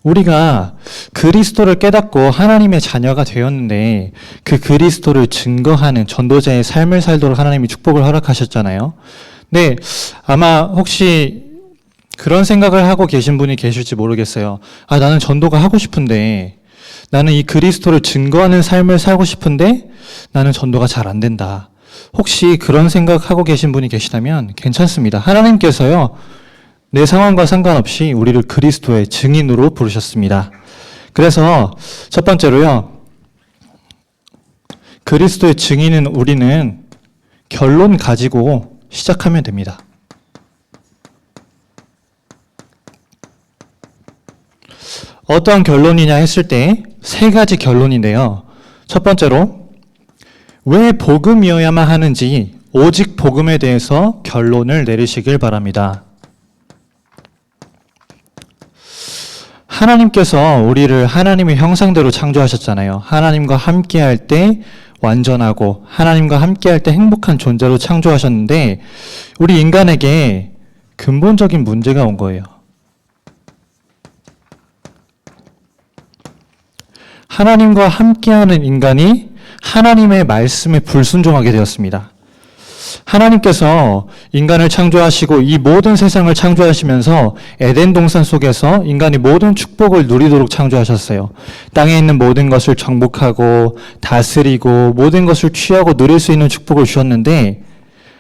우리가 그리스도를 깨닫고 하나님의 자녀가 되었는데 그 그리스도를 증거하는 전도자의 삶을 살도록 하나님이 축복을 허락하셨잖아요. 네, 아마 혹시 그런 생각을 하고 계신 분이 계실지 모르겠어요. 나는 전도가 하고 싶은데, 나는 이 그리스도를 증거하는 삶을 살고 싶은데 나는 전도가 잘 안 된다. 혹시 그런 생각하고 계신 분이 계시다면 괜찮습니다. 하나님께서요, 내 상황과 상관없이 우리를 그리스도의 증인으로 부르셨습니다. 그래서 첫 번째로요, 그리스도의 증인은 우리는 결론 가지고 시작하면 됩니다. 어떠한 결론이냐 했을 때 세 가지 결론인데요. 첫 번째로, 왜 복음이어야만 하는지 오직 복음에 대해서 결론을 내리시길 바랍니다. 하나님께서 우리를 하나님의 형상대로 창조하셨잖아요. 하나님과 함께할 때 완전하고 하나님과 함께할 때 행복한 존재로 창조하셨는데 우리 인간에게 근본적인 문제가 온 거예요. 하나님과 함께하는 인간이 하나님의 말씀에 불순종하게 되었습니다. 하나님께서 인간을 창조하시고 이 모든 세상을 창조하시면서 에덴 동산 속에서 인간이 모든 축복을 누리도록 창조하셨어요. 땅에 있는 모든 것을 정복하고 다스리고 모든 것을 취하고 누릴 수 있는 축복을 주셨는데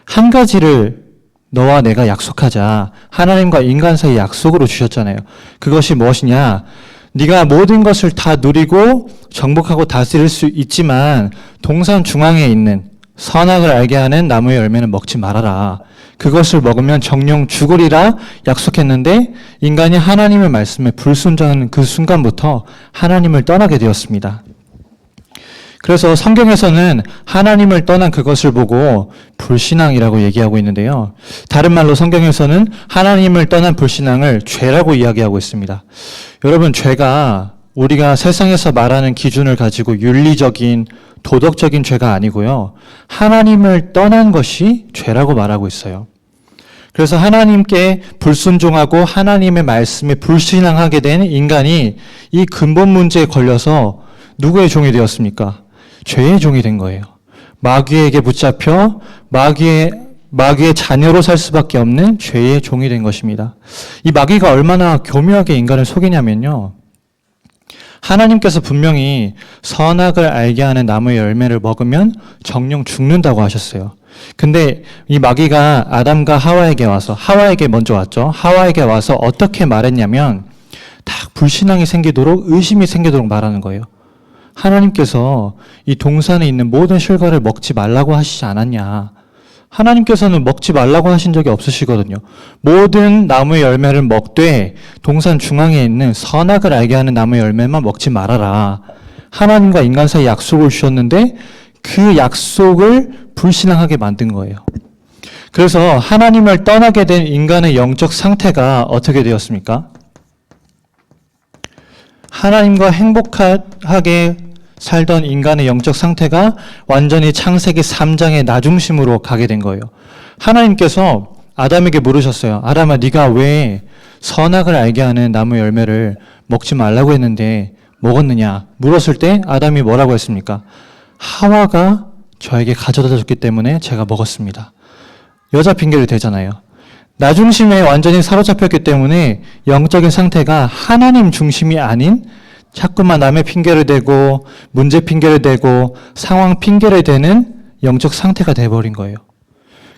한 가지를 너와 내가 약속하자. 하나님과 인간 사이 약속으로 주셨잖아요. 그것이 무엇이냐? 네가 모든 것을 다 누리고 정복하고 다스릴 수 있지만 동산 중앙에 있는 선악을 알게 하는 나무의 열매는 먹지 말아라. 그것을 먹으면 정령 죽으리라 약속했는데 인간이 하나님의 말씀에 불순종하는 그 순간부터 하나님을 떠나게 되었습니다. 그래서 성경에서는 하나님을 떠난 그것을 보고 불신앙이라고 얘기하고 있는데요. 다른 말로 성경에서는 하나님을 떠난 불신앙을 죄라고 이야기하고 있습니다. 여러분, 죄가 우리가 세상에서 말하는 기준을 가지고 윤리적인, 도덕적인 죄가 아니고요. 하나님을 떠난 것이 죄라고 말하고 있어요. 그래서 하나님께 불순종하고 하나님의 말씀에 불신앙하게 된 인간이 이 근본 문제에 걸려서 누구의 종이 되었습니까? 죄의 종이 된 거예요. 마귀에게 붙잡혀 마귀의 자녀로 살 수밖에 없는 죄의 종이 된 것입니다. 이 마귀가 얼마나 교묘하게 인간을 속이냐면요. 하나님께서 분명히 선악을 알게 하는 나무의 열매를 먹으면 정령 죽는다고 하셨어요. 근데 이 마귀가 아담과 하와에게 먼저 왔죠. 하와에게 와서 어떻게 말했냐면 딱 불신앙이 생기도록, 의심이 생기도록 말하는 거예요. 하나님께서 이 동산에 있는 모든 실과를 먹지 말라고 하시지 않았냐. 하나님께서는 먹지 말라고 하신 적이 없으시거든요. 모든 나무의 열매를 먹되 동산 중앙에 있는 선악을 알게 하는 나무의 열매만 먹지 말아라. 하나님과 인간 사이 약속을 주셨는데 그 약속을 불신앙하게 만든 거예요. 그래서 하나님을 떠나게 된 인간의 영적 상태가 어떻게 되었습니까? 하나님과 행복하게 살던 인간의 영적 상태가 완전히 창세기 3장의 나 중심으로 가게 된 거예요. 하나님께서 아담에게 물으셨어요. 아담아, 네가 왜 선악을 알게 하는 나무 열매를 먹지 말라고 했는데 먹었느냐? 물었을 때 아담이 뭐라고 했습니까? 하와가 저에게 가져다 줬기 때문에 제가 먹었습니다. 여자 핑계를 대잖아요. 나 중심에 완전히 사로잡혔기 때문에 영적인 상태가 하나님 중심이 아닌 자꾸만 남의 핑계를 대고 문제 핑계를 대고 상황 핑계를 대는 영적 상태가 돼버린 거예요.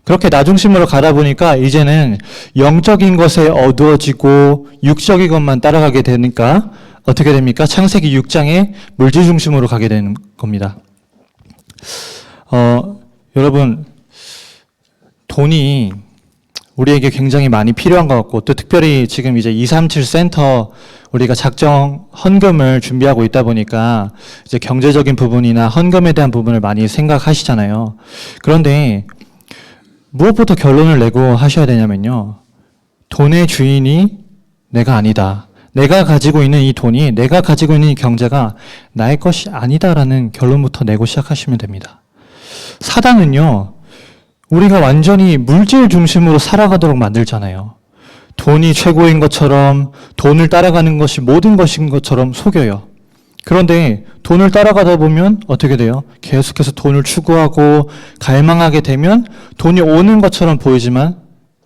그렇게 나 중심으로 가다 보니까 이제는 영적인 것에 어두워지고 육적인 것만 따라가게 되니까 어떻게 됩니까? 창세기 6장에 물질 중심으로 가게 되는 겁니다. 여러분, 돈이 우리에게 굉장히 많이 필요한 것 같고 또 특별히 지금 이제 237 센터 우리가 작정 헌금을 준비하고 있다 보니까 이제 경제적인 부분이나 헌금에 대한 부분을 많이 생각하시잖아요. 그런데 무엇부터 결론을 내고 하셔야 되냐면요. 돈의 주인이 내가 아니다. 내가 가지고 있는 이 돈이, 내가 가지고 있는 이 경제가 나의 것이 아니다라는 결론부터 내고 시작하시면 됩니다. 사단은요. 우리가 완전히 물질 중심으로 살아가도록 만들잖아요. 돈이 최고인 것처럼, 돈을 따라가는 것이 모든 것인 것처럼 속여요. 그런데 돈을 따라가다 보면 어떻게 돼요? 계속해서 돈을 추구하고 갈망하게 되면 돈이 오는 것처럼 보이지만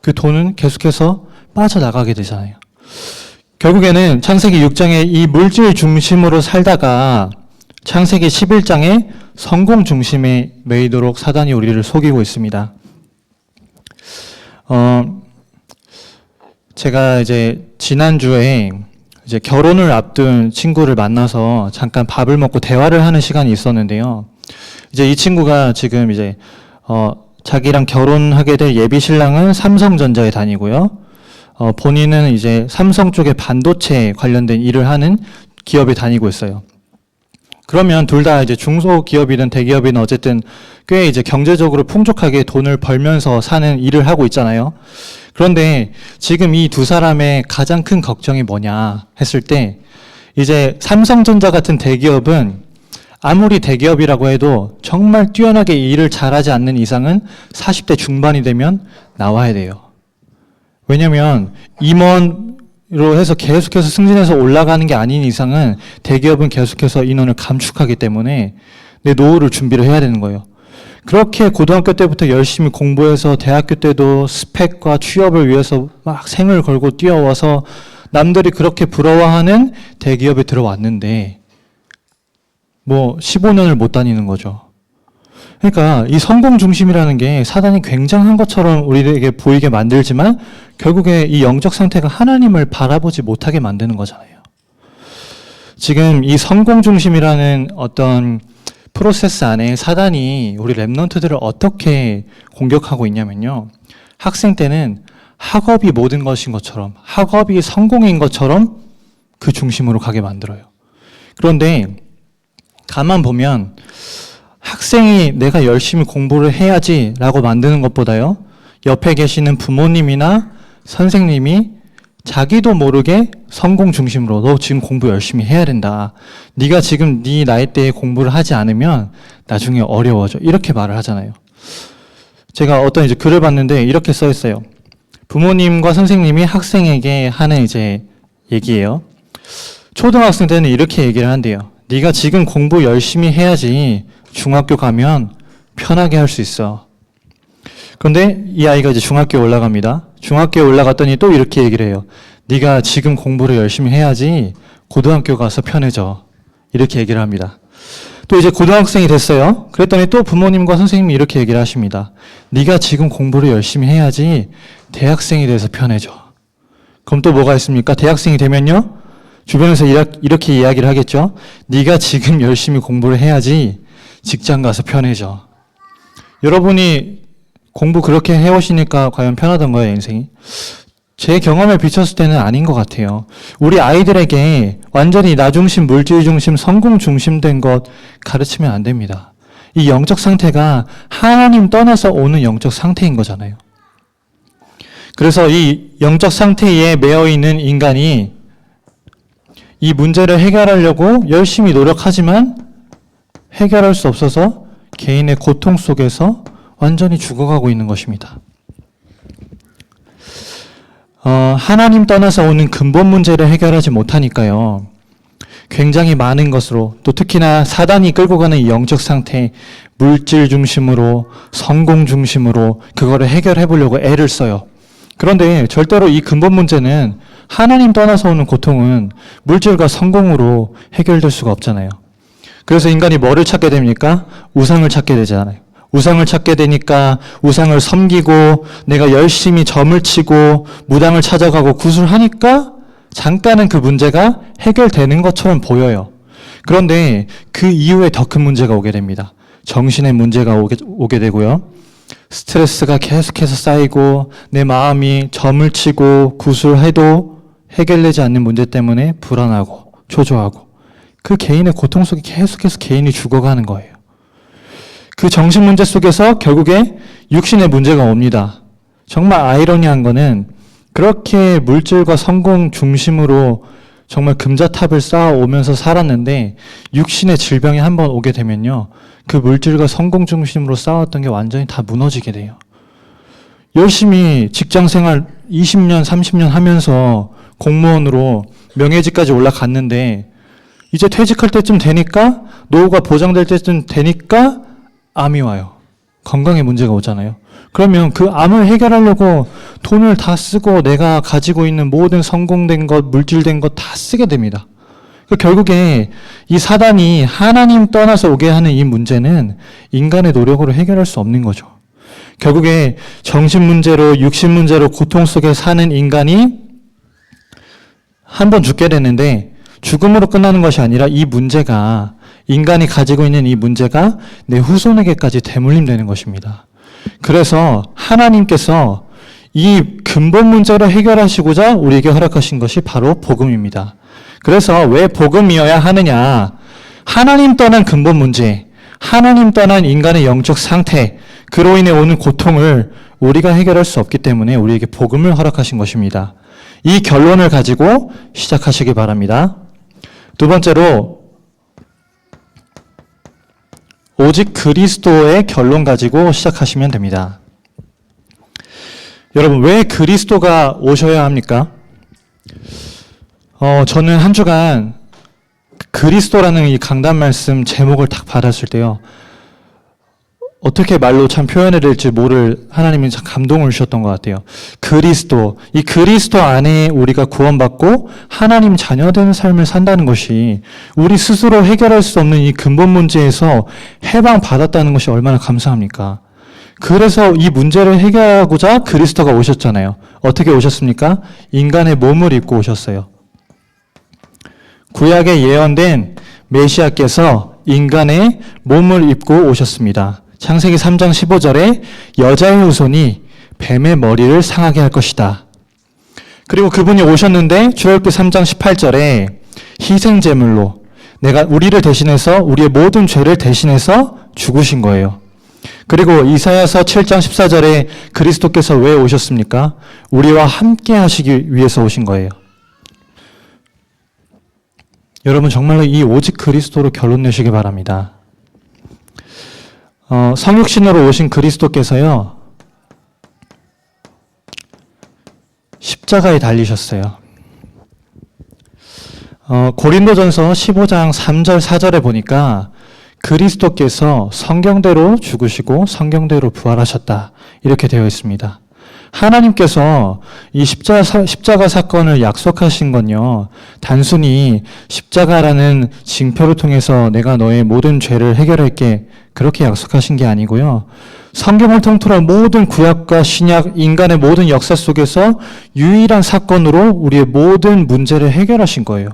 그 돈은 계속해서 빠져나가게 되잖아요. 결국에는 창세기 6장에 이 물질 중심으로 살다가 창세기 11장에 성공 중심에 매이도록 사단이 우리를 속이고 있습니다. 제가 이제 지난주에 이제 결혼을 앞둔 친구를 만나서 잠깐 밥을 먹고 대화를 하는 시간이 있었는데요. 이제 이 친구가 지금 이제 자기랑 결혼하게 될 예비 신랑은 삼성전자에 다니고요. 본인은 이제 삼성 쪽의 반도체 관련된 일을 하는 기업에 다니고 있어요. 그러면 둘 다 이제 중소기업이든 대기업이든 어쨌든 꽤 이제 경제적으로 풍족하게 돈을 벌면서 사는 일을 하고 있잖아요. 그런데 지금 이 두 사람의 가장 큰 걱정이 뭐냐 했을 때 이제 삼성전자 같은 대기업은 아무리 대기업이라고 해도 정말 뛰어나게 일을 잘하지 않는 이상은 40대 중반이 되면 나와야 돼요. 왜냐면 임원으로 해서 계속해서 승진해서 올라가는 게 아닌 이상은 대기업은 계속해서 인원을 감축하기 때문에 내 노후를 준비를 해야 되는 거예요. 그렇게 고등학교 때부터 열심히 공부해서 대학교 때도 스펙과 취업을 위해서 막 생을 걸고 뛰어와서 남들이 그렇게 부러워하는 대기업에 들어왔는데 뭐 15년을 못 다니는 거죠. 그러니까 이 성공 중심이라는 게 사단이 굉장한 것처럼 우리에게 보이게 만들지만 결국에 이 영적 상태가 하나님을 바라보지 못하게 만드는 거잖아요. 지금 이 성공 중심이라는 어떤 프로세스 안에 사단이 우리 랩넌트들을 어떻게 공격하고 있냐면요. 학생 때는 학업이 모든 것인 것처럼, 학업이 성공인 것처럼 그 중심으로 가게 만들어요. 그런데 가만 보면 학생이 내가 열심히 공부를 해야지 라고 만드는 것보다요, 옆에 계시는 부모님이나 선생님이 자기도 모르게 성공 중심으로 너 지금 공부 열심히 해야 된다. 네가 지금 네 나이 때에 공부를 하지 않으면 나중에 어려워져. 이렇게 말을 하잖아요. 제가 어떤 이제 글을 봤는데 이렇게 써 있어요. 부모님과 선생님이 학생에게 하는 이제 얘기예요. 초등학생 때는 이렇게 얘기를 한대요. 네가 지금 공부 열심히 해야지 중학교 가면 편하게 할 수 있어. 그런데 이 아이가 이제 중학교에 올라갑니다. 중학교에 올라갔더니 또 이렇게 얘기를 해요. 네가 지금 공부를 열심히 해야지 고등학교 가서 편해져. 이렇게 얘기를 합니다. 또 이제 고등학생이 됐어요. 그랬더니 또 부모님과 선생님이 이렇게 얘기를 하십니다. 네가 지금 공부를 열심히 해야지 대학생이 돼서 편해져. 그럼 또 뭐가 있습니까? 대학생이 되면요. 주변에서 이렇게 이야기를 하겠죠. 네가 지금 열심히 공부를 해야지 직장 가서 편해져. 여러분이 공부 그렇게 해오시니까 과연 편하던가요, 인생이? 제 경험에 비쳤을 때는 아닌 것 같아요. 우리 아이들에게 완전히 나 중심, 물질 중심, 성공 중심된 것 가르치면 안 됩니다. 이 영적 상태가 하나님 떠나서 오는 영적 상태인 거잖아요. 그래서 이 영적 상태에 매여 있는 인간이 이 문제를 해결하려고 열심히 노력하지만 해결할 수 없어서 개인의 고통 속에서 완전히 죽어가고 있는 것입니다. 하나님 떠나서 오는 근본 문제를 해결하지 못하니까요. 굉장히 많은 것으로 또 특히나 사단이 끌고 가는 이 영적 상태, 물질 중심으로 성공 중심으로 그거를 해결해 보려고 애를 써요. 그런데 절대로 이 근본 문제는 하나님 떠나서 오는 고통은 물질과 성공으로 해결될 수가 없잖아요. 그래서 인간이 뭐를 찾게 됩니까? 우상을 찾게 되잖아요. 우상을 찾게 되니까 우상을 섬기고 내가 열심히 점을 치고 무당을 찾아가고 구슬하니까 잠깐은 그 문제가 해결되는 것처럼 보여요. 그런데 그 이후에 더 큰 문제가 오게 됩니다. 정신의 문제가 오게 되고요. 스트레스가 계속해서 쌓이고 내 마음이 점을 치고 구슬해도 해결되지 않는 문제 때문에 불안하고 초조하고 그 개인의 고통 속에 계속해서 개인이 죽어가는 거예요. 그 정신 문제 속에서 결국에 육신의 문제가 옵니다. 정말 아이러니한 거는 그렇게 물질과 성공 중심으로 정말 금자탑을 쌓아오면서 살았는데 육신의 질병이 한번 오게 되면요. 그 물질과 성공 중심으로 쌓았던 게 완전히 다 무너지게 돼요. 열심히 직장생활 20년, 30년 하면서 공무원으로 명예직까지 올라갔는데 이제 퇴직할 때쯤 되니까 노후가 보장될 때쯤 되니까 암이 와요. 건강에 문제가 오잖아요. 그러면 그 암을 해결하려고 돈을 다 쓰고 내가 가지고 있는 모든 성공된 것, 물질된 것 다 쓰게 됩니다. 결국에 이 사단이 하나님 떠나서 오게 하는 이 문제는 인간의 노력으로 해결할 수 없는 거죠. 결국에 정신 문제로, 육신 문제로 고통 속에 사는 인간이 한 번 죽게 되는데 죽음으로 끝나는 것이 아니라 이 문제가, 인간이 가지고 있는 이 문제가 내 후손에게까지 대물림되는 것입니다. 그래서 하나님께서 이 근본 문제를 해결하시고자 우리에게 허락하신 것이 바로 복음입니다. 그래서 왜 복음이어야 하느냐? 하나님 떠난 근본 문제, 하나님 떠난 인간의 영적 상태, 그로 인해 오는 고통을 우리가 해결할 수 없기 때문에 우리에게 복음을 허락하신 것입니다. 이 결론을 가지고 시작하시기 바랍니다. 두 번째로, 오직 그리스도의 결론 가지고 시작하시면 됩니다. 여러분, 왜 그리스도가 오셔야 합니까? 저는 한 주간 그리스도라는 이 강단 말씀 제목을 딱 받았을 때요, 어떻게 말로 참 표현해야 될지 모를 하나님이 참 감동을 주셨던 것 같아요. 그리스도, 이 그리스도 안에 우리가 구원받고 하나님 자녀되는 삶을 산다는 것이 우리 스스로 해결할 수 없는 이 근본 문제에서 해방받았다는 것이 얼마나 감사합니까? 그래서 이 문제를 해결하고자 그리스도가 오셨잖아요. 어떻게 오셨습니까? 인간의 몸을 입고 오셨어요. 구약에 예언된 메시아께서 인간의 몸을 입고 오셨습니다. 창세기 3장 15절에 여자의 후손이 뱀의 머리를 상하게 할 것이다. 그리고 그분이 오셨는데 출애굽기 3장 18절에 희생제물로 내가 우리를 대신해서 우리의 모든 죄를 대신해서 죽으신 거예요. 그리고 이사야서 7장 14절에 그리스도께서 왜 오셨습니까? 우리와 함께 하시기 위해서 오신 거예요. 여러분, 정말로 이 오직 그리스도로 결론 내시기 바랍니다. 성육신으로 오신 그리스도께서요, 십자가에 달리셨어요. 고린도전서 15장 3절 4절에 보니까 그리스도께서 성경대로 죽으시고 성경대로 부활하셨다, 이렇게 되어 있습니다. 하나님께서 이 십자가 사건을 약속하신 건요, 단순히 십자가라는 징표를 통해서 내가 너의 모든 죄를 해결할게, 그렇게 약속하신 게 아니고요, 성경을 통틀어 모든 구약과 신약, 인간의 모든 역사 속에서 유일한 사건으로 우리의 모든 문제를 해결하신 거예요.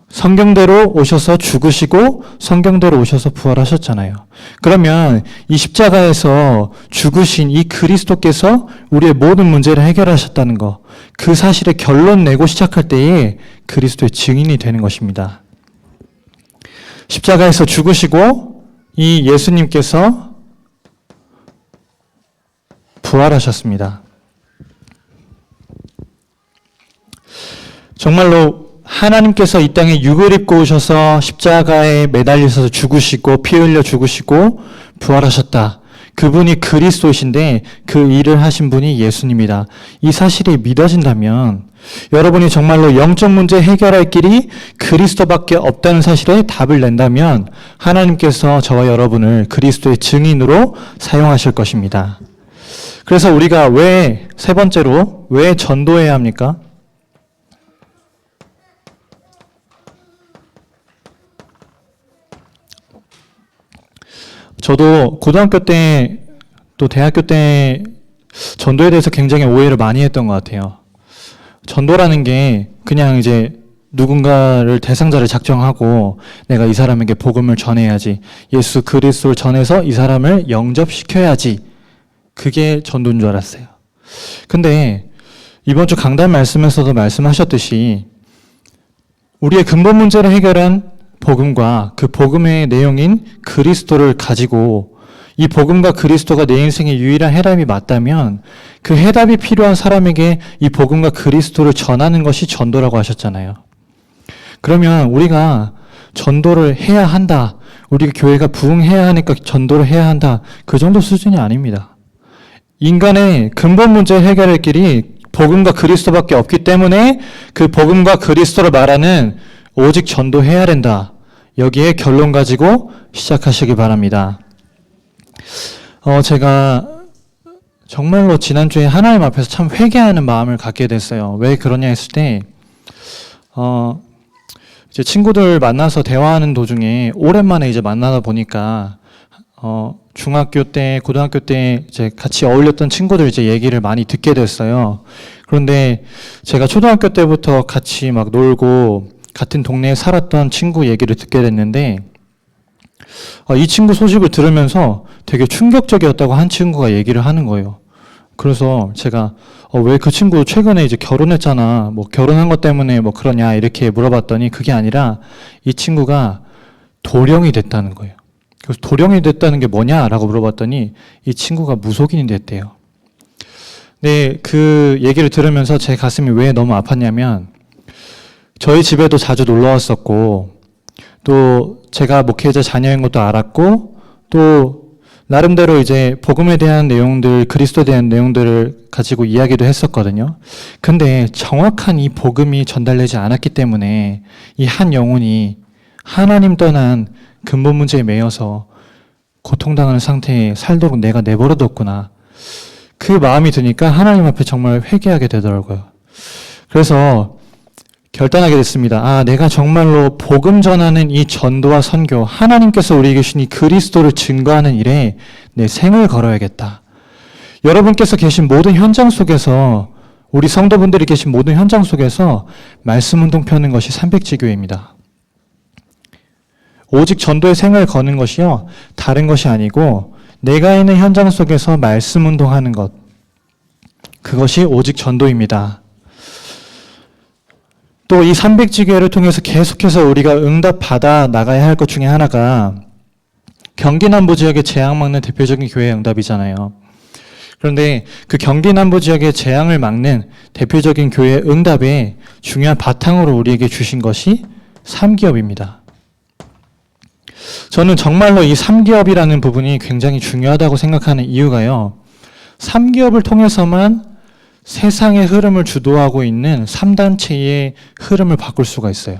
성경대로 오셔서 죽으시고 성경대로 오셔서 부활하셨잖아요. 그러면 이 십자가에서 죽으신 이 그리스도께서 우리의 모든 문제를 해결하셨다는 것, 그 사실에 결론 내고 시작할 때에 그리스도의 증인이 되는 것입니다. 십자가에서 죽으시고 이 예수님께서 부활하셨습니다. 정말로 하나님께서 이 땅에 육을 입고 오셔서 십자가에 매달리셔서 죽으시고 피 흘려 죽으시고 부활하셨다. 그분이 그리스도이신데 그 일을 하신 분이 예수님이다. 이 사실이 믿어진다면 여러분이 정말로 영적 문제 해결할 길이 그리스도밖에 없다는 사실에 답을 낸다면 하나님께서 저와 여러분을 그리스도의 증인으로 사용하실 것입니다. 그래서 우리가 세 번째로 왜 전도해야 합니까? 저도 고등학교 때 또 대학교 때 전도에 대해서 굉장히 오해를 많이 했던 것 같아요. 전도라는 게 그냥 이제 누군가를 대상자를 작정하고 내가 이 사람에게 복음을 전해야지, 예수 그리스도를 전해서 이 사람을 영접시켜야지, 그게 전도인 줄 알았어요. 근데 이번 주 강단 말씀에서도 말씀하셨듯이 우리의 근본 문제를 해결한 복음과 그 복음의 내용인 그리스도를 가지고 이 복음과 그리스도가 내 인생의 유일한 해답이 맞다면 그 해답이 필요한 사람에게 이 복음과 그리스도를 전하는 것이 전도라고 하셨잖아요. 그러면 우리가 전도를 해야 한다, 우리 교회가 부흥해야 하니까 전도를 해야 한다, 그 정도 수준이 아닙니다. 인간의 근본 문제 해결할 길이 복음과 그리스도밖에 없기 때문에 그 복음과 그리스도를 말하는 오직 전도해야 된다. 여기에 결론 가지고 시작하시기 바랍니다. 제가 정말로 지난주에 하나님 앞에서 참 회개하는 마음을 갖게 됐어요. 왜 그러냐 했을 때, 이제 친구들 만나서 대화하는 도중에 오랜만에 이제 만나다 보니까, 중학교 때, 고등학교 때 이제 같이 어울렸던 친구들 이제 얘기를 많이 듣게 됐어요. 그런데 제가 초등학교 때부터 같이 막 놀고 같은 동네에 살았던 친구 얘기를 듣게 됐는데, 이 친구 소식을 들으면서 되게 충격적이었다고 한 친구가 얘기를 하는 거예요. 그래서 제가 왜 그 친구 최근에 이제 결혼했잖아. 뭐 결혼한 것 때문에 뭐 그러냐 이렇게 물어봤더니 그게 아니라 이 친구가 도령이 됐다는 거예요. 그래서 도령이 됐다는 게 뭐냐라고 물어봤더니 이 친구가 무속인이 됐대요. 네, 그 얘기를 들으면서 제 가슴이 왜 너무 아팠냐면 저희 집에도 자주 놀러 왔었고 또 제가 목회자 자녀인 것도 알았고 또 나름대로 이제 복음에 대한 내용들, 그리스도에 대한 내용들을 가지고 이야기도 했었거든요. 근데 정확한 이 복음이 전달되지 않았기 때문에 이 한 영혼이 하나님 떠난 근본 문제에 매여서 고통당하는 상태에 살도록 내가 내버려뒀구나. 그 마음이 드니까 하나님 앞에 정말 회개하게 되더라고요. 그래서 결단하게 됐습니다. 내가 정말로 복음 전하는 이 전도와 선교, 하나님께서 우리에게 주신 이 그리스도를 증거하는 일에 내 생을 걸어야겠다. 여러분께서 계신 모든 현장 속에서, 우리 성도분들이 계신 모든 현장 속에서 말씀운동 펴는 것이 300지교회입니다. 오직 전도의 생을 거는 것이요, 다른 것이 아니고 내가 있는 현장 속에서 말씀운동하는 것, 그것이 오직 전도입니다. 또 이 300지교회를 통해서 계속해서 우리가 응답받아 나가야 할 것 중에 하나가 경기 남부 지역의 재앙 막는 대표적인 교회 응답이잖아요. 그런데 그 경기 남부 지역의 재앙을 막는 대표적인 교회 응답의 중요한 바탕으로 우리에게 주신 것이 3기업입니다. 저는 정말로 이 3기업이라는 부분이 굉장히 중요하다고 생각하는 이유가요. 3기업을 통해서만 세상의 흐름을 주도하고 있는 3단체의 흐름을 바꿀 수가 있어요.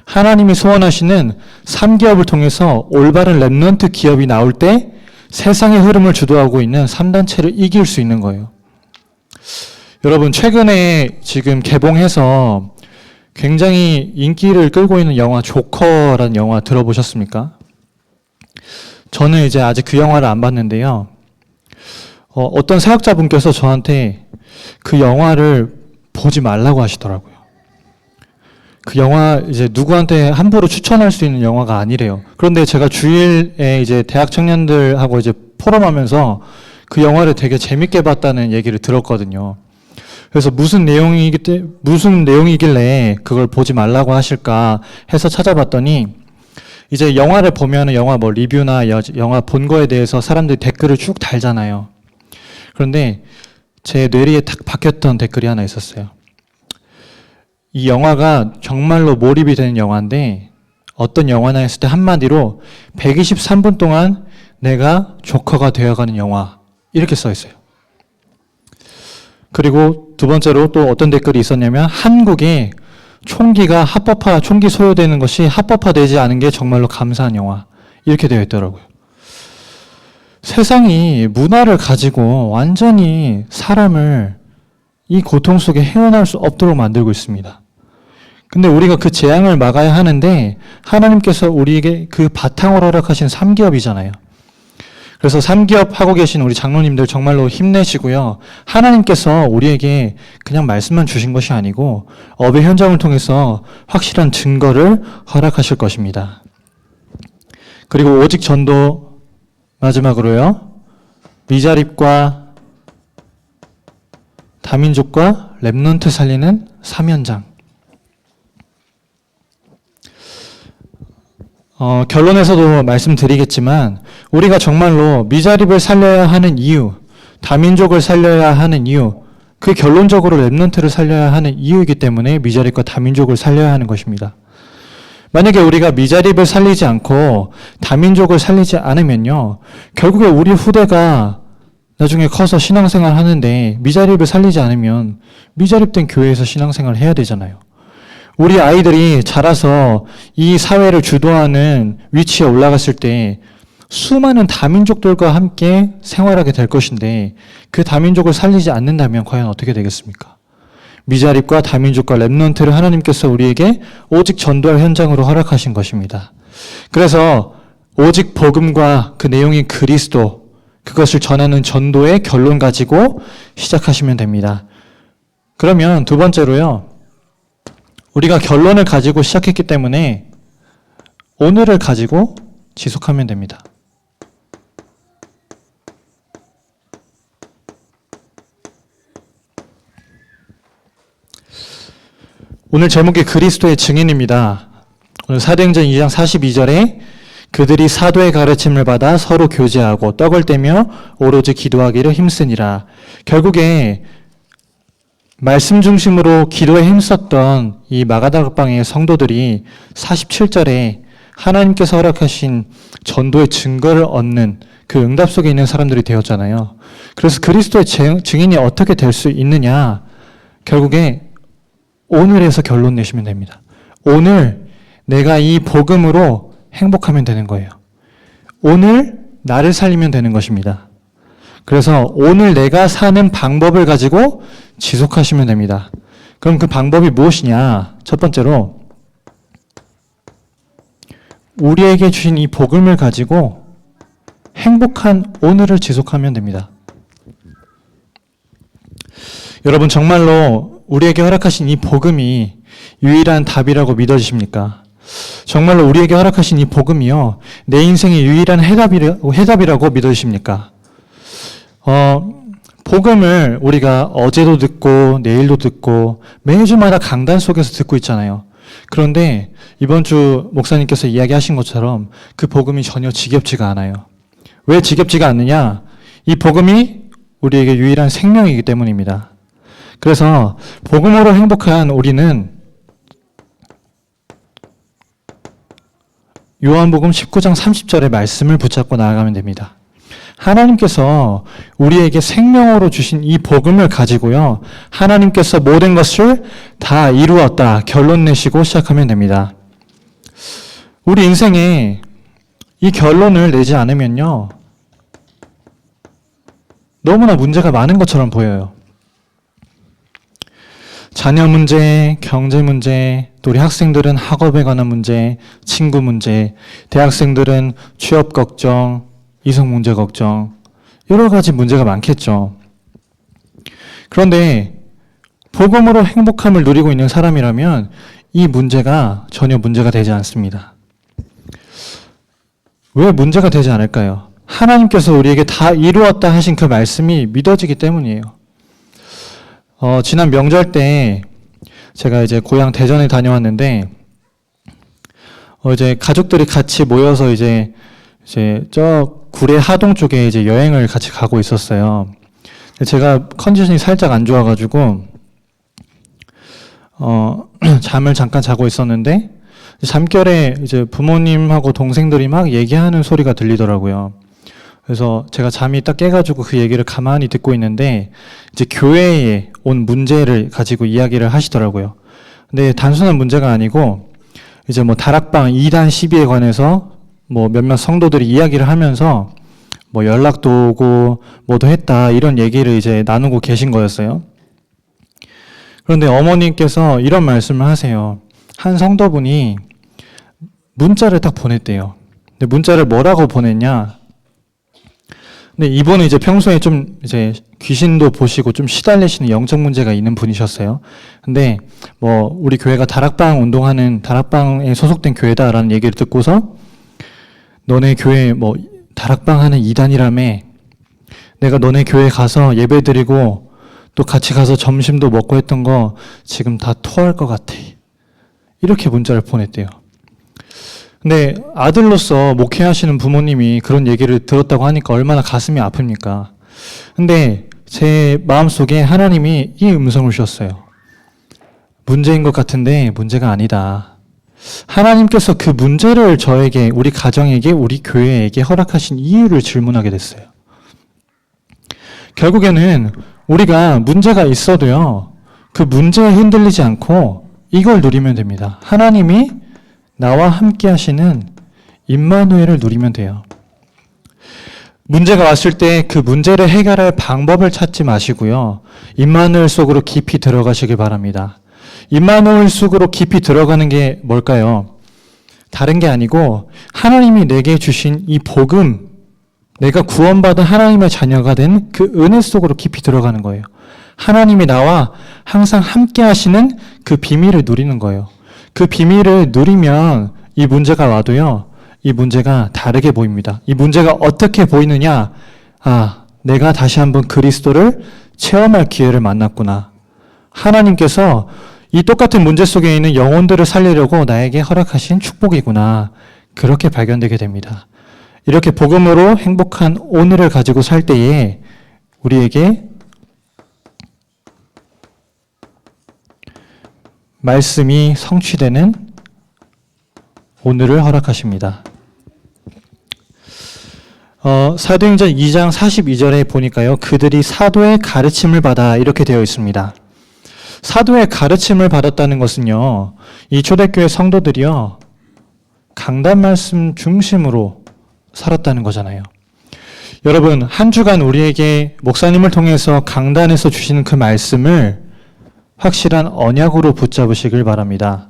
하나님이 소원하시는 3기업을 통해서 올바른 랩넌트 기업이 나올 때 세상의 흐름을 주도하고 있는 3단체를 이길 수 있는 거예요. 여러분, 최근에 지금 개봉해서 굉장히 인기를 끌고 있는 영화 조커라는 영화 들어보셨습니까? 저는 이제 아직 그 영화를 안 봤는데요. 어떤 사역자분께서 저한테 그 영화를 보지 말라고 하시더라고요. 그 영화 이제 누구한테 함부로 추천할 수 있는 영화가 아니래요. 그런데 제가 주일에 이제 대학 청년들하고 이제 포럼하면서 그 영화를 되게 재밌게 봤다는 얘기를 들었거든요. 그래서 무슨 내용이길래 그걸 보지 말라고 하실까 해서 찾아봤더니 이제 영화를 보면은 영화 뭐 리뷰나 영화 본 거에 대해서 사람들이 댓글을 쭉 달잖아요. 그런데 제 뇌리에 탁 박혔던 댓글이 하나 있었어요. 이 영화가 정말로 몰입이 되는 영화인데 어떤 영화나 했을 때 한마디로 123분 동안 내가 조커가 되어가는 영화 이렇게 써 있어요. 그리고 두 번째로 또 어떤 댓글이 있었냐면 한국에 총기가 총기 소요되는 것이 합법화되지 않은 게 정말로 감사한 영화 이렇게 되어 있더라고요. 세상이 문화를 가지고 완전히 사람을 이 고통 속에 헤어나올 수 없도록 만들고 있습니다. 근데 우리가 그 재앙을 막아야 하는데 하나님께서 우리에게 그 바탕으로 허락하신 3기업이잖아요. 그래서 3기업 하고 계신 우리 장로님들 정말로 힘내시고요. 하나님께서 우리에게 그냥 말씀만 주신 것이 아니고 업의 현장을 통해서 확실한 증거를 허락하실 것입니다. 그리고 오직 전도 마지막으로요. 미자립과 다민족과 랩넌트 살리는 3연장. 결론에서도 말씀드리겠지만 우리가 정말로 미자립을 살려야 하는 이유, 다민족을 살려야 하는 이유, 그 결론적으로 랩넌트를 살려야 하는 이유이기 때문에 미자립과 다민족을 살려야 하는 것입니다. 만약에 우리가 미자립을 살리지 않고 다민족을 살리지 않으면요, 결국에 우리 후대가 나중에 커서 신앙생활 하는데 미자립을 살리지 않으면 미자립된 교회에서 신앙생활을 해야 되잖아요. 우리 아이들이 자라서 이 사회를 주도하는 위치에 올라갔을 때 수많은 다민족들과 함께 생활하게 될 것인데 그 다민족을 살리지 않는다면 과연 어떻게 되겠습니까? 미자립과 다민족과 렘넌트를 하나님께서 우리에게 오직 전도할 현장으로 허락하신 것입니다. 그래서 오직 복음과 그 내용인 그리스도, 그것을 전하는 전도의 결론 가지고 시작하시면 됩니다. 그러면 두 번째로요. 우리가 결론을 가지고 시작했기 때문에 오늘을 가지고 지속하면 됩니다. 오늘 제목이 그리스도의 증인입니다. 오늘 사도행전 2장 42절에 그들이 사도의 가르침을 받아 서로 교제하고 떡을 떼며 오로지 기도하기를 힘쓰니라. 결국에 말씀 중심으로 기도에 힘썼던 이 마가다락방의 성도들이 47절에 하나님께서 허락하신 전도의 증거를 얻는 그 응답 속에 있는 사람들이 되었잖아요. 그래서 그리스도의 증인이 어떻게 될 수 있느냐? 결국에 오늘에서 결론 내시면 됩니다. 오늘 내가 이 복음으로 행복하면 되는 거예요. 오늘 나를 살리면 되는 것입니다. 그래서 오늘 내가 사는 방법을 가지고 지속하시면 됩니다. 그럼 그 방법이 무엇이냐? 첫 번째로 우리에게 주신 이 복음을 가지고 행복한 오늘을 지속하면 됩니다. 여러분 정말로 우리에게 허락하신 이 복음이 유일한 답이라고 믿어지십니까? 정말로 우리에게 허락하신 이 복음이요, 내 인생의 유일한 해답이라고 믿어지십니까? 복음을 우리가 어제도 듣고 내일도 듣고 매주마다 강단 속에서 듣고 있잖아요. 그런데 이번 주 목사님께서 이야기하신 것처럼 그 복음이 전혀 지겹지가 않아요. 왜 지겹지가 않느냐? 이 복음이 우리에게 유일한 생명이기 때문입니다. 그래서 복음으로 행복한 우리는 요한복음 19장 30절의 말씀을 붙잡고 나아가면 됩니다. 하나님께서 우리에게 생명으로 주신 이 복음을 가지고요, 하나님께서 모든 것을 다 이루었다 결론 내시고 시작하면 됩니다. 우리 인생에 이 결론을 내지 않으면요, 너무나 문제가 많은 것처럼 보여요. 자녀 문제, 경제 문제, 또 우리 학생들은 학업에 관한 문제, 친구 문제, 대학생들은 취업 걱정, 이성 문제 걱정, 여러 가지 문제가 많겠죠. 그런데 복음으로 행복함을 누리고 있는 사람이라면 이 문제가 전혀 문제가 되지 않습니다. 왜 문제가 되지 않을까요? 하나님께서 우리에게 다 이루었다 하신 그 말씀이 믿어지기 때문이에요. 지난 명절 때 제가 이제 고향 대전에 다녀왔는데, 이제 가족들이 같이 모여서 이제 저 구례 하동 쪽에 이제 여행을 같이 가고 있었어요. 제가 컨디션이 살짝 안 좋아가지고, 잠을 잠깐 자고 있었는데, 잠결에 이제 부모님하고 동생들이 막 얘기하는 소리가 들리더라고요. 그래서 제가 잠이 딱 깨가지고 그 얘기를 가만히 듣고 있는데, 이제 교회에 온 문제를 가지고 이야기를 하시더라고요. 근데 단순한 문제가 아니고, 이제 뭐 다락방 2단 시비에 관해서 뭐 몇몇 성도들이 이야기를 하면서 뭐 연락도 오고 뭐도 했다, 이런 얘기를 이제 나누고 계신 거였어요. 그런데 어머님께서 이런 말씀을 하세요. 한 성도분이 문자를 딱 보냈대요. 근데 문자를 뭐라고 보냈냐? 근데 이분은 이제 평소에 좀 이제 귀신도 보시고 좀 시달리시는 영적 문제가 있는 분이셨어요. 근데 뭐 우리 교회가 다락방 운동하는, 다락방에 소속된 교회다라는 얘기를 듣고서, 너네 교회 뭐 다락방 하는 2단이라며, 내가 너네 교회 가서 예배 드리고 또 같이 가서 점심도 먹고 했던 거 지금 다 토할 것 같아, 이렇게 문자를 보냈대요. 근데 아들로서 목회하시는 부모님이 그런 얘기를 들었다고 하니까 얼마나 가슴이 아픕니까? 근데 제 마음속에 하나님이 이 음성을 주셨어요. 문제인 것 같은데 문제가 아니다. 하나님께서 그 문제를 저에게, 우리 가정에게, 우리 교회에게 허락하신 이유를 질문하게 됐어요. 결국에는 우리가 문제가 있어도요, 그 문제에 흔들리지 않고 이걸 누리면 됩니다. 하나님이 나와 함께 하시는 임마누엘을 누리면 돼요. 문제가 왔을 때 그 문제를 해결할 방법을 찾지 마시고요. 임마누엘 속으로 깊이 들어가시길 바랍니다. 임마누엘 속으로 깊이 들어가는 게 뭘까요? 다른 게 아니고 하나님이 내게 주신 이 복음, 내가 구원받은 하나님의 자녀가 된 그 은혜 속으로 깊이 들어가는 거예요. 하나님이 나와 항상 함께 하시는 그 비밀을 누리는 거예요. 그 비밀을 누리면 이 문제가 와도요, 이 문제가 다르게 보입니다. 이 문제가 어떻게 보이느냐? 내가 다시 한번 그리스도를 체험할 기회를 만났구나. 하나님께서 이 똑같은 문제 속에 있는 영혼들을 살리려고 나에게 허락하신 축복이구나. 그렇게 발견되게 됩니다. 이렇게 복음으로 행복한 오늘을 가지고 살 때에 우리에게 말씀이 성취되는 오늘을 허락하십니다. 사도행전 2장 42절에 보니까요, 그들이 사도의 가르침을 받아 이렇게 되어 있습니다. 사도의 가르침을 받았다는 것은요, 이 초대교회 성도들이요, 강단 말씀 중심으로 살았다는 거잖아요. 여러분, 한 주간 우리에게 목사님을 통해서 강단에서 주시는 그 말씀을 확실한 언약으로 붙잡으시길 바랍니다.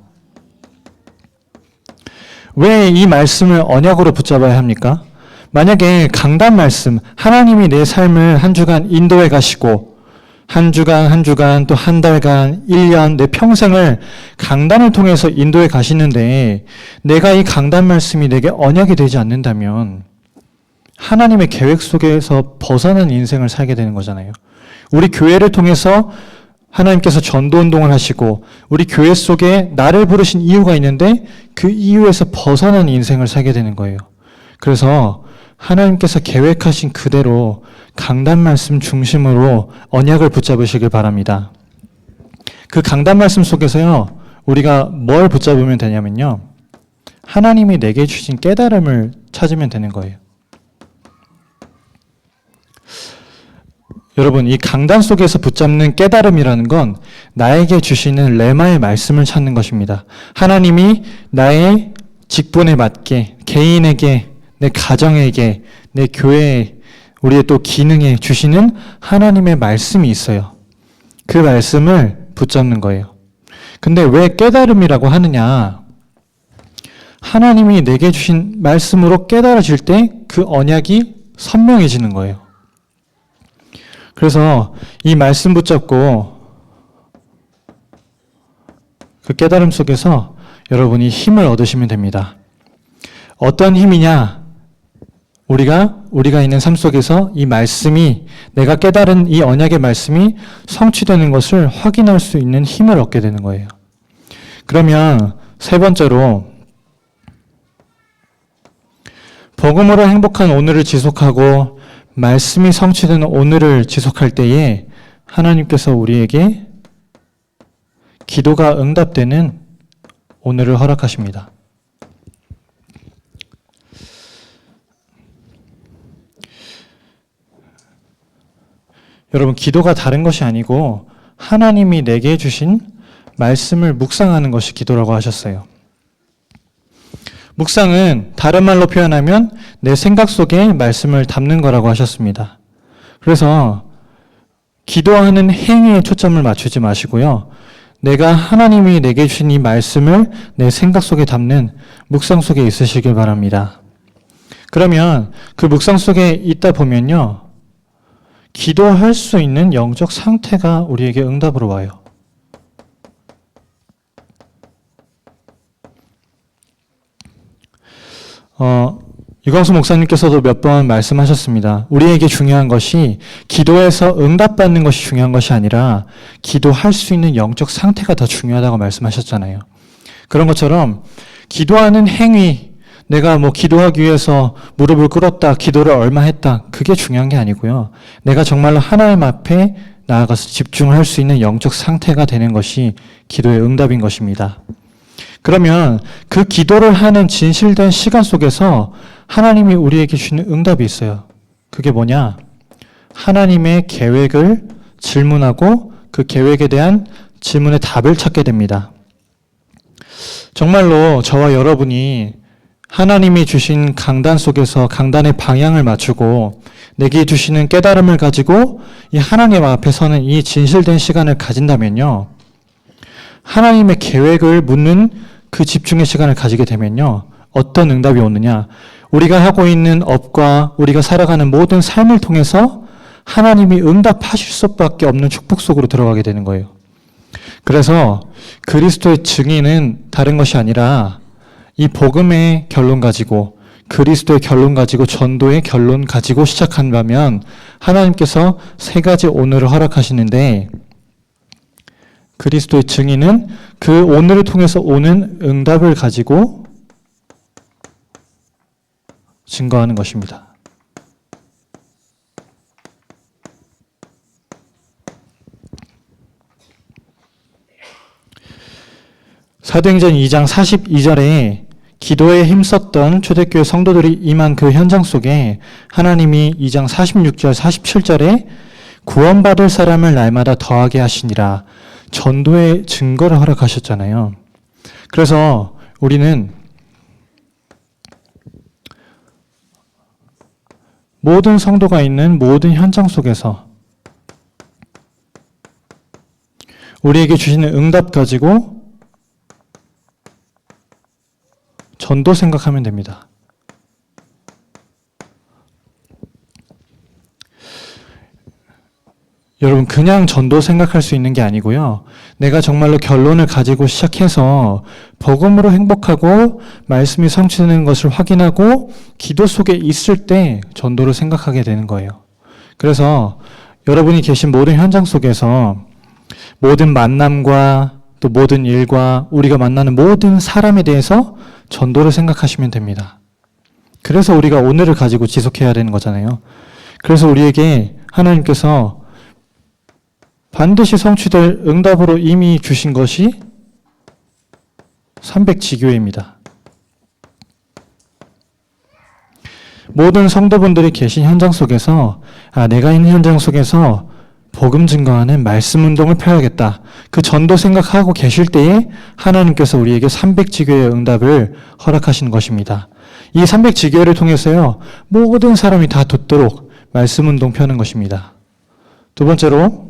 왜 이 말씀을 언약으로 붙잡아야 합니까? 만약에 강단 말씀, 하나님이 내 삶을 한 주간 인도해 가시고 한 주간 또 한 달간 1년 내 평생을 강단을 통해서 인도해 가시는데 내가 이 강단 말씀이 내게 언약이 되지 않는다면 하나님의 계획 속에서 벗어난 인생을 살게 되는 거잖아요. 우리 교회를 통해서 하나님께서 전도운동을 하시고 우리 교회 속에 나를 부르신 이유가 있는데 그 이유에서 벗어난 인생을 살게 되는 거예요. 그래서 하나님께서 계획하신 그대로 강단 말씀 중심으로 언약을 붙잡으시길 바랍니다. 그 강단 말씀 속에서요, 우리가 뭘 붙잡으면 되냐면요, 하나님이 내게 주신 깨달음을 찾으면 되는 거예요. 여러분, 이 강단 속에서 붙잡는 깨달음이라는 건 나에게 주시는 레마의 말씀을 찾는 것입니다. 하나님이 나의 직분에 맞게, 개인에게, 내 가정에게, 내 교회에, 우리의 또 기능에 주시는 하나님의 말씀이 있어요. 그 말씀을 붙잡는 거예요. 근데 왜 깨달음이라고 하느냐? 하나님이 내게 주신 말씀으로 깨달아질 때 그 언약이 선명해지는 거예요. 그래서 이 말씀 붙잡고 그 깨달음 속에서 여러분이 힘을 얻으시면 됩니다. 어떤 힘이냐? 우리가 있는 삶 속에서 이 말씀이, 내가 깨달은 이 언약의 말씀이 성취되는 것을 확인할 수 있는 힘을 얻게 되는 거예요. 그러면 세 번째로, 복음으로 행복한 오늘을 지속하고 말씀이 성취되는 오늘을 지속할 때에 하나님께서 우리에게 기도가 응답되는 오늘을 허락하십니다. 여러분, 기도가 다른 것이 아니고 하나님이 내게 주신 말씀을 묵상하는 것이 기도라고 하셨어요. 묵상은 다른 말로 표현하면 내 생각 속에 말씀을 담는 거라고 하셨습니다. 그래서 기도하는 행위에 초점을 맞추지 마시고요, 내가 하나님이 내게 주신 이 말씀을 내 생각 속에 담는 묵상 속에 있으시길 바랍니다. 그러면 그 묵상 속에 있다 보면요, 기도할 수 있는 영적 상태가 우리에게 응답으로 와요. 유광수 목사님께서도 몇 번 말씀하셨습니다. 우리에게 중요한 것이 기도에서 응답받는 것이 중요한 것이 아니라 기도할 수 있는 영적 상태가 더 중요하다고 말씀하셨잖아요. 그런 것처럼 기도하는 행위, 내가 기도하기 위해서 무릎을 꿇었다, 기도를 얼마 했다, 그게 중요한 게 아니고요. 내가 정말로 하나님 앞에 나아가서 집중을 할 수 있는 영적 상태가 되는 것이 기도의 응답인 것입니다. 그러면 그 기도를 하는 진실된 시간 속에서 하나님이 우리에게 주시는 응답이 있어요. 그게 뭐냐? 하나님의 계획을 질문하고 그 계획에 대한 질문의 답을 찾게 됩니다. 정말로 저와 여러분이 하나님이 주신 강단 속에서 강단의 방향을 맞추고 내게 주시는 깨달음을 가지고 이 하나님 앞에 서는 이 진실된 시간을 가진다면요. 하나님의 계획을 묻는 그 집중의 시간을 가지게 되면요. 어떤 응답이 오느냐. 우리가 하고 있는 업과 우리가 살아가는 모든 삶을 통해서 하나님이 응답하실 수밖에 없는 축복 속으로 들어가게 되는 거예요. 그래서 그리스도의 증인은 다른 것이 아니라 이 복음의 결론 가지고 그리스도의 결론 가지고 전도의 결론 가지고 시작한다면 하나님께서 세 가지 오늘을 허락하시는데 그리스도의 증인은 그 오늘을 통해서 오는 응답을 가지고 증거하는 것입니다. 사도행전 2장 42절에 기도에 힘썼던 초대교회 성도들이 임한 그 현장 속에 하나님이 2장 46절, 47절에 구원받을 사람을 날마다 더하게 하시니라 전도의 증거를 허락하셨잖아요. 그래서 우리는 모든 성도가 있는 모든 현장 속에서 우리에게 주시는 응답 가지고 전도 생각하면 됩니다. 여러분 그냥 전도 생각할 수 있는 게 아니고요. 내가 정말로 결론을 가지고 시작해서 복음으로 행복하고 말씀이 성취되는 것을 확인하고 기도 속에 있을 때 전도를 생각하게 되는 거예요. 그래서 여러분이 계신 모든 현장 속에서 모든 만남과 또 모든 일과 우리가 만나는 모든 사람에 대해서 전도를 생각하시면 됩니다. 그래서 우리가 오늘을 가지고 지속해야 되는 거잖아요. 그래서 우리에게 하나님께서 반드시 성취될 응답으로 이미 주신 것이 300지교회입니다. 모든 성도분들이 계신 현장 속에서 내가 있는 현장 속에서 복음 증거하는 말씀 운동을 펴야겠다. 그 전도 생각하고 계실 때에 하나님께서 우리에게 300지교회의 응답을 허락하시는 것입니다. 이 300지교회를 통해서요. 모든 사람이 다 듣도록 말씀 운동 펴는 것입니다. 두 번째로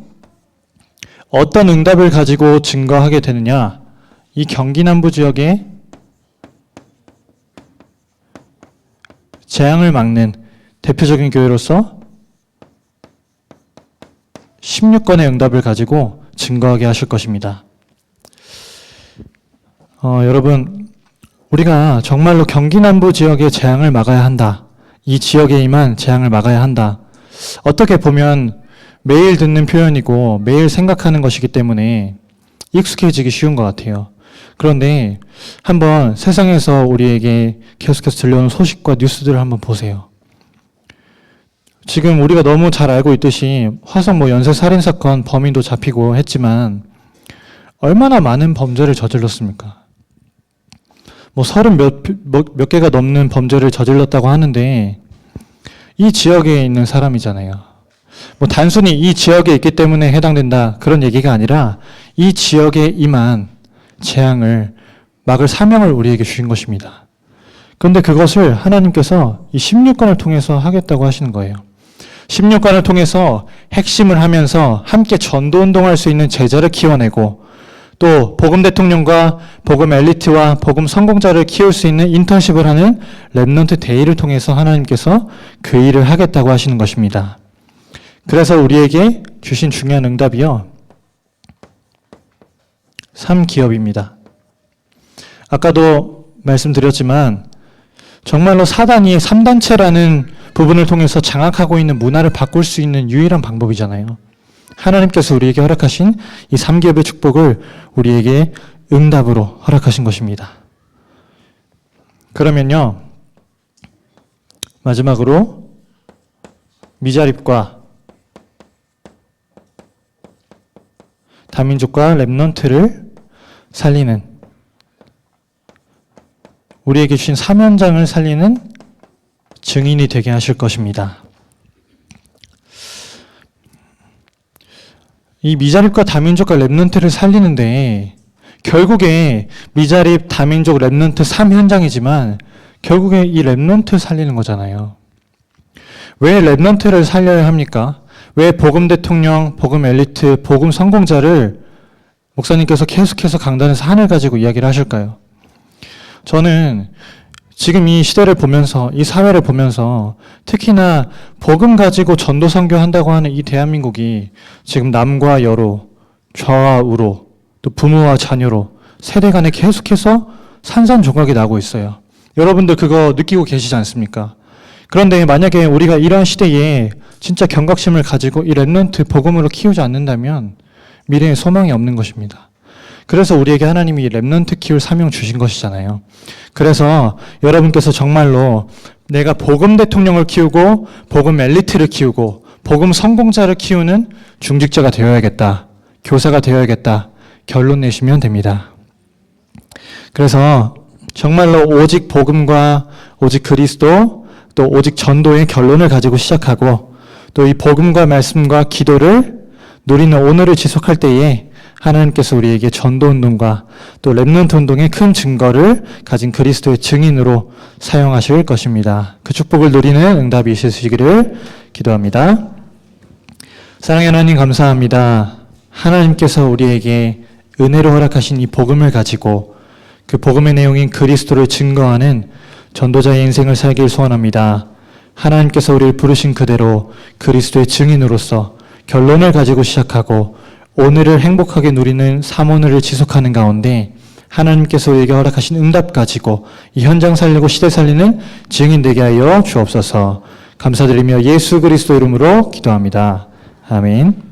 어떤 응답을 가지고 증거하게 되느냐? 이 경기 남부 지역에 재앙을 막는 대표적인 교회로서 16건의 응답을 가지고 증거하게 하실 것입니다. 여러분, 우리가 정말로 경기 남부 지역의 재앙을 막아야 한다. 이 지역에 임한 재앙을 막아야 한다. 어떻게 보면 매일 듣는 표현이고 매일 생각하는 것이기 때문에 익숙해지기 쉬운 것 같아요. 그런데 한번 세상에서 우리에게 계속해서 들려오는 소식과 뉴스들을 한번 보세요. 지금 우리가 너무 잘 알고 있듯이 화성 연쇄 살인 사건 범인도 잡히고 했지만 얼마나 많은 범죄를 저질렀습니까? 30 몇 개가 넘는 범죄를 저질렀다고 하는데 이 지역에 있는 사람이잖아요. 단순히 이 지역에 있기 때문에 해당된다 그런 얘기가 아니라 이 지역에 임한 재앙을 막을 사명을 우리에게 주신 것입니다. 그런데 그것을 하나님께서 이 16권을 통해서 하겠다고 하시는 거예요. 16권을 통해서 핵심을 하면서 함께 전도운동할 수 있는 제자를 키워내고 또 복음 대통령과 복음 엘리트와 복음 성공자를 키울 수 있는 인턴십을 하는 랩넌트 데이를 통해서 하나님께서 그 일을 하겠다고 하시는 것입니다. 그래서 우리에게 주신 중요한 응답이요. 3기업입니다. 아까도 말씀드렸지만 정말로 사단이 3단체라는 부분을 통해서 장악하고 있는 문화를 바꿀 수 있는 유일한 방법이잖아요. 하나님께서 우리에게 허락하신 이 3기업의 축복을 우리에게 응답으로 허락하신 것입니다. 그러면요. 마지막으로 미자립과 다민족과 랩넌트를 살리는 우리에게 주신 사면장을 살리는 증인이 되게 하실 것입니다. 이 미자립과 다민족과 랩넌트를 살리는데 결국에 미자립, 다민족, 랩넌트 3현장이지만 결국에 이 랩넌트 살리는 거잖아요. 왜 랩넌트를 살려야 합니까? 왜 복음 대통령, 복음 엘리트, 복음 성공자를 목사님께서 계속해서 강단에서 하늘 가지고 이야기를 하실까요? 저는 지금 이 시대를 보면서, 이 사회를 보면서 특히나 복음 가지고 전도 선교한다고 하는 이 대한민국이 지금 남과 여로, 좌와 우로, 또 부모와 자녀로 세대 간에 계속해서 산산조각이 나고 있어요. 여러분들 그거 느끼고 계시지 않습니까? 그런데 만약에 우리가 이러한 시대에 진짜 경각심을 가지고 이 랩넌트 복음으로 키우지 않는다면 미래에 소망이 없는 것입니다. 그래서 우리에게 하나님이 랩넌트 키울 사명 주신 것이잖아요. 그래서 여러분께서 정말로 내가 복음 대통령을 키우고 복음 엘리트를 키우고 복음 성공자를 키우는 중직자가 되어야겠다. 교사가 되어야겠다. 결론 내시면 됩니다. 그래서 정말로 오직 복음과 오직 그리스도 또 오직 전도의 결론을 가지고 시작하고 또 이 복음과 말씀과 기도를 누리는 오늘을 지속할 때에 하나님께서 우리에게 전도운동과 또 랩넌트 운동의 큰 증거를 가진 그리스도의 증인으로 사용하실 것입니다. 그 축복을 누리는 응답이 있으시기를 기도합니다. 사랑의 하나님 감사합니다. 하나님께서 우리에게 은혜로 허락하신 이 복음을 가지고 그 복음의 내용인 그리스도를 증거하는 전도자의 인생을 살길 소원합니다. 하나님께서 우리를 부르신 그대로 그리스도의 증인으로서 결론을 가지고 시작하고 오늘을 행복하게 누리는 삶오늘을 지속하는 가운데 하나님께서 우리에게 허락하신 응답 가지고 이 현장 살리고 시대 살리는 증인 되게 하여 주옵소서. 감사드리며 예수 그리스도 이름으로 기도합니다. 아멘.